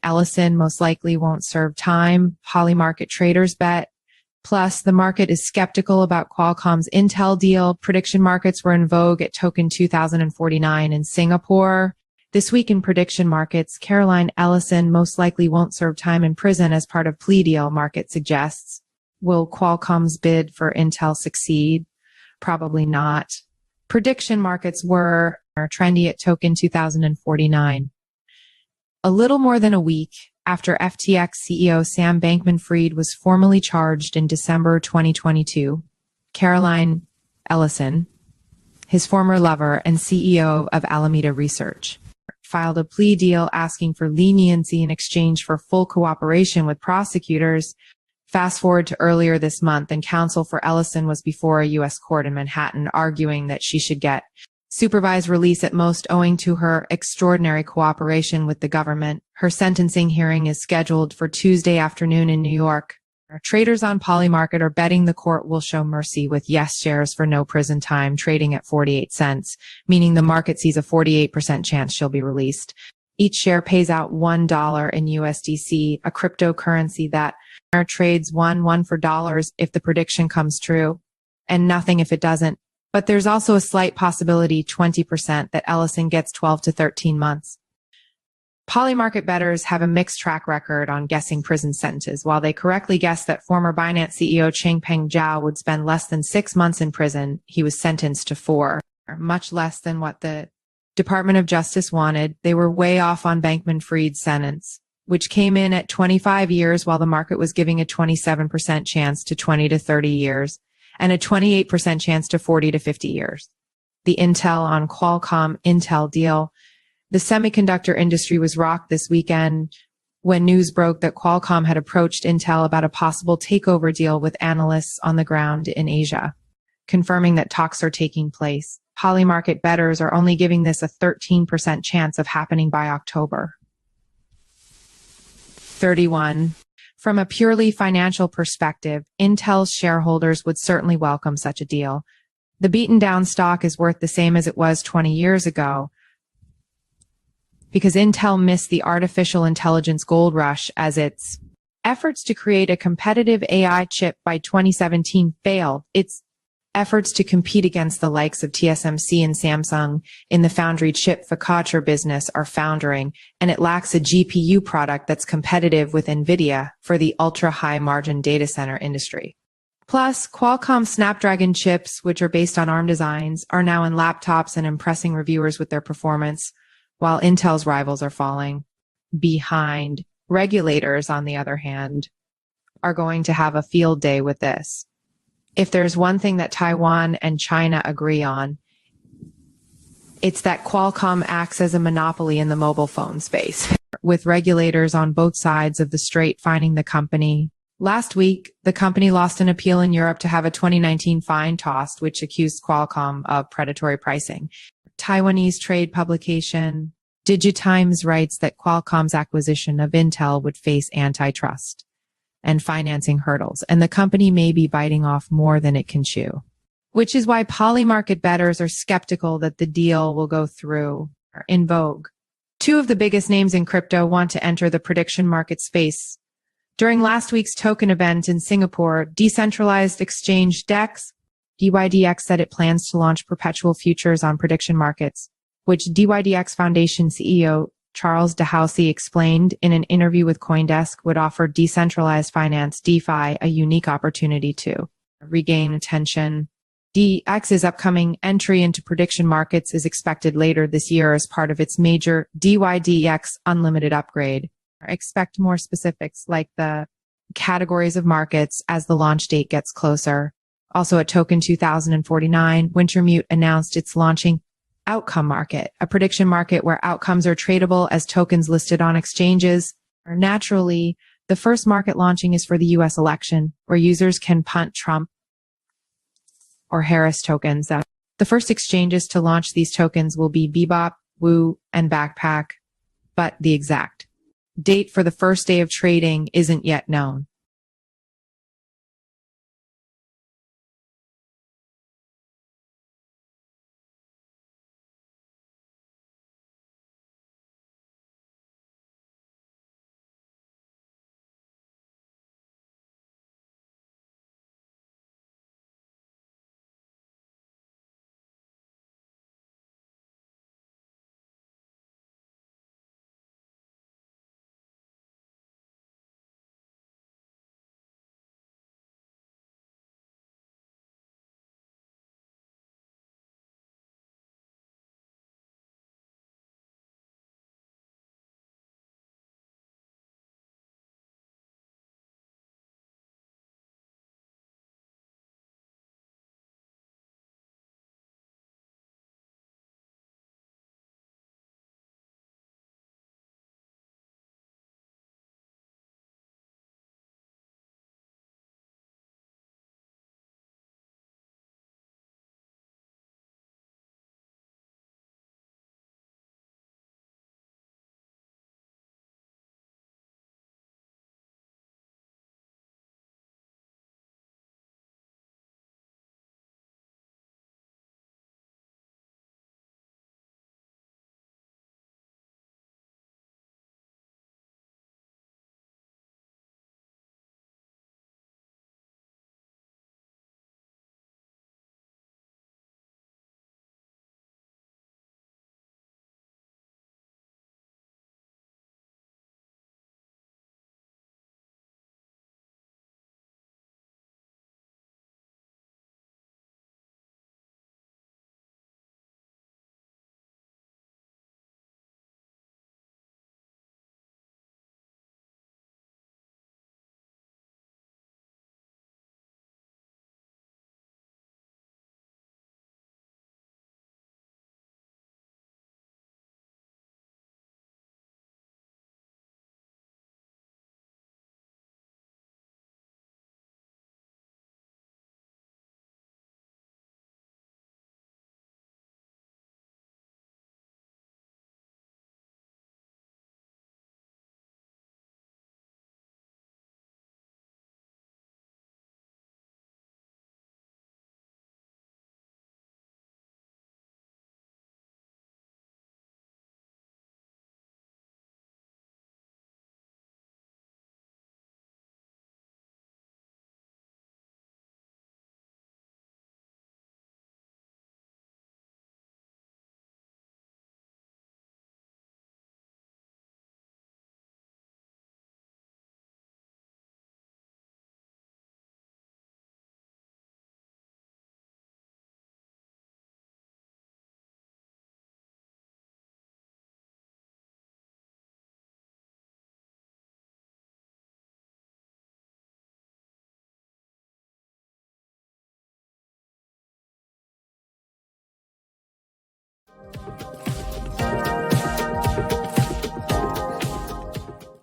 Ellison most likely won't serve time, Polymarket traders bet. Plus, the market is skeptical about Qualcomm's Intel deal. Prediction markets were in vogue at token 2049 in Singapore. This week in prediction markets, Ellison most likely won't serve time in prison as part of plea deal, market suggests. Will Qualcomm's bid for Intel succeed? Probably not. Prediction markets were trendy at token 2049. A little more than a week after FTX CEO Sam Bankman-Fried was formally charged in December 2022, Ellison, his former lover and CEO of Alameda Research, filed a plea deal asking for leniency in exchange for full cooperation with prosecutors. Fast forward to earlier this month, and counsel for Ellison was before a U.S. court in Manhattan arguing that she should get supervised release at most owing to her extraordinary cooperation with the government. Her sentencing hearing is scheduled for Tuesday afternoon in New York. Traders on Polymarket are betting the court will show mercy with yes shares for no prison time trading at 48 cents, meaning the market sees a 48% chance she'll be released. Each share pays out $1 in USDC, a cryptocurrency that trades one for dollars if the prediction comes true, and nothing if it doesn't. But there's also a slight possibility, 20%, that Ellison gets 12 to 13 months. Polymarket bettors have a mixed track record on guessing prison sentences. While they correctly guessed that former Binance CEO Changpeng Zhao would spend less than 6 months in prison, he was sentenced to 4, much less than what the Department of Justice wanted. They were way off on Bankman-Fried's sentence, which came in at 25 years, while the market was giving a 27% chance to 20 to 30 years. And a 28% chance to 40 to 50 years. The Intel on Qualcomm Intel deal. The semiconductor industry was rocked this weekend when news broke that Qualcomm had approached Intel about a possible takeover deal with analysts on the ground in Asia, confirming that talks are taking place. Polymarket bettors are only giving this a 13% chance of happening by October. 31. From a purely financial perspective, Intel's shareholders would certainly welcome such a deal. The beaten-down stock is worth the same as it was 20 years ago because Intel missed the artificial intelligence gold rush as its efforts to create a competitive AI chip by 2017 failed. Its efforts to compete against the likes of TSMC and Samsung in the foundry chip focaccia business are foundering, and it lacks a GPU product that's competitive with NVIDIA for the ultra-high margin data center industry. Plus, Qualcomm Snapdragon chips, which are based on ARM designs, are now in laptops and impressing reviewers with their performance, while Intel's rivals are falling behind. Regulators, on the other hand, are going to have a field day with this. If there's one thing that Taiwan and China agree on, it's that Qualcomm acts as a monopoly in the mobile phone space, with regulators on both sides of the strait finding the company. Last week, the company lost an appeal in Europe to have a 2019 fine tossed, which accused Qualcomm of predatory pricing. Taiwanese trade publication Digitimes writes that Qualcomm's acquisition of Intel would face antitrust and financing hurdles, and the company may be biting off more than it can chew, which is why Polymarket bettors are skeptical that the deal will go through. In vogue, 2 of the biggest names in crypto want to enter the prediction market space. During last week's token event in Singapore, decentralized exchange DEX, DYDX said it plans to launch perpetual futures on prediction markets, which DYDX Foundation CEO Charles DeHousey explained in an interview with CoinDesk would offer decentralized finance DeFi a unique opportunity to regain attention. DX's upcoming entry into prediction markets is expected later this year as part of its major DYDX Unlimited upgrade. Expect more specifics like the categories of markets as the launch date gets closer. Also at token 2049, Wintermute announced it's launching Outcome Market, a prediction market where outcomes are tradable as tokens listed on exchanges. Naturally, the first market launching is for the U.S. election, where users can punt Trump or Harris tokens. The first exchanges to launch these tokens will be Bebop, Woo, and Backpack, but the exact date for the first day of trading isn't yet known.